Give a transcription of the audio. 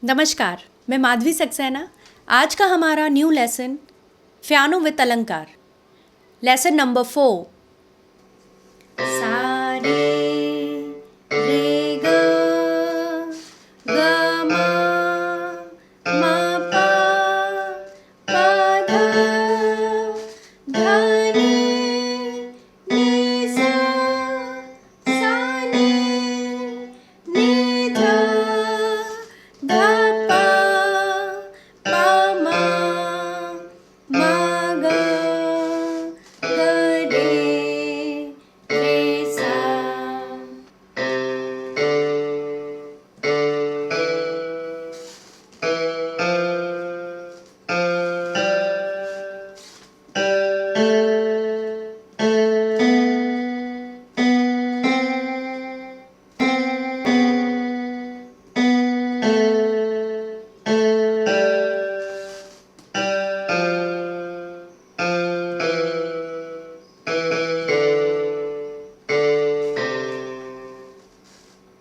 नमस्कार, मैं माधवी सक्सेना। आज का हमारा न्यू लेसन पियानो विद अलंकार, लेसन नंबर 4। सा रे